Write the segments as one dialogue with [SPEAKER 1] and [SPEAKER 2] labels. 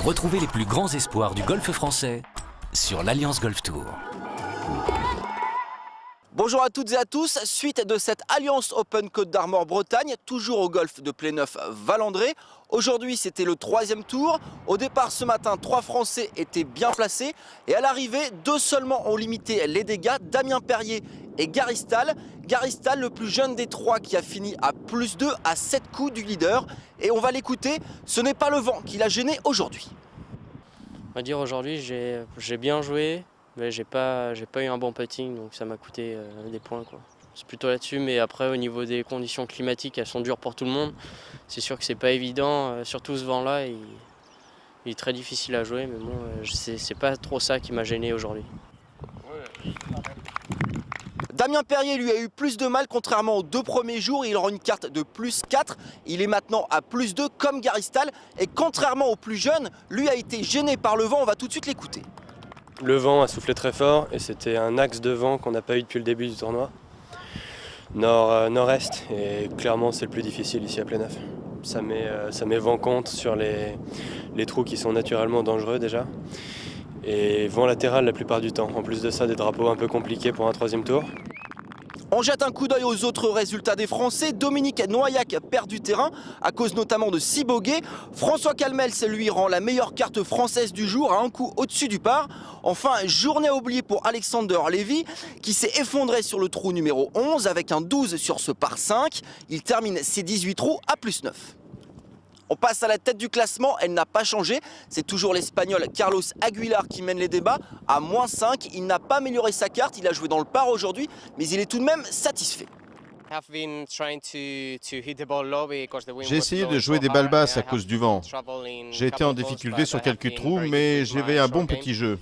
[SPEAKER 1] Retrouvez les plus grands espoirs du golf français sur l'Alliance Golf Tour.
[SPEAKER 2] Bonjour à toutes et à tous, suite de cette Alliance Open Côte d'Armor Bretagne, toujours au golf de Pléneuf-Valandré. Aujourd'hui c'était le troisième tour. Au départ ce matin, 3 Français étaient bien placés et à l'arrivée, 2 seulement ont limité les dégâts, Damien Perrier et Gary Stahl. Gary Stahl, le plus jeune des 3 qui a fini à +2 à 7 coups du leader. Et on va l'écouter, ce n'est pas le vent qui l'a gêné aujourd'hui.
[SPEAKER 3] On va dire aujourd'hui j'ai bien joué. Mais j'ai pas eu un bon putting, donc ça m'a coûté des points, quoi. C'est plutôt là-dessus, mais après au niveau des conditions climatiques, elles sont dures pour tout le monde. C'est sûr que c'est pas évident, surtout ce vent-là, il est très difficile à jouer, mais bon, c'est pas trop ça qui m'a gêné aujourd'hui.
[SPEAKER 2] Damien Perrier lui a eu plus de mal contrairement aux 2 premiers jours, il aura une carte de +4, il est maintenant à +2 comme Gary Stahl, et contrairement au plus jeune, lui a été gêné par le vent, on va tout de suite l'écouter.
[SPEAKER 4] Le vent a soufflé très fort et c'était un axe de vent qu'on n'a pas eu depuis le début du tournoi. Nord-est, et clairement c'est le plus difficile ici à Pléneuf. Ça met vent contre sur les trous qui sont naturellement dangereux déjà. Et vent latéral la plupart du temps. En plus de ça, des drapeaux un peu compliqués pour un troisième tour.
[SPEAKER 2] On jette un coup d'œil aux autres résultats des Français. Dominique Noyac perd du terrain à cause notamment de 6 bogeys. François Calmels lui rend la meilleure carte française du jour à un coup au-dessus du par. Enfin, journée oubliée pour Alexander Levy qui s'est effondré sur le trou numéro 11 avec un 12 sur ce par 5. Il termine ses 18 trous à +9. On passe à la tête du classement, elle n'a pas changé. C'est toujours l'Espagnol Carlos Aguilar qui mène les débats à -5. Il n'a pas amélioré sa carte, il a joué dans le par aujourd'hui, mais il est tout de même satisfait.
[SPEAKER 5] J'ai essayé de jouer des balles basses à cause du vent. J'ai été en difficulté sur quelques trous, mais j'avais un bon petit jeu.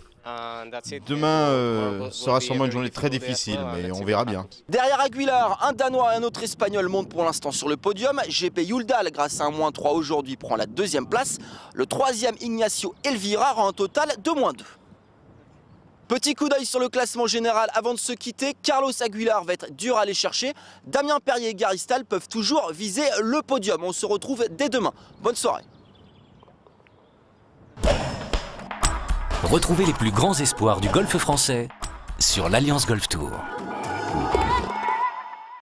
[SPEAKER 5] Demain sera sûrement une journée très difficile, mais on verra bien.
[SPEAKER 2] Derrière Aguilar, un Danois et un autre Espagnol montent pour l'instant sur le podium. GP Yuldal, grâce à un -3 aujourd'hui, prend la 2e place. Le 3e Ignacio Elvira rend un total de -2. Petit coup d'œil sur le classement général avant de se quitter. Carlos Aguilar va être dur à aller chercher. Damien Perrier et Gary Stahl peuvent toujours viser le podium. On se retrouve dès demain. Bonne soirée.
[SPEAKER 1] Retrouvez les plus grands espoirs du golf français sur l'Alliance Golf Tour.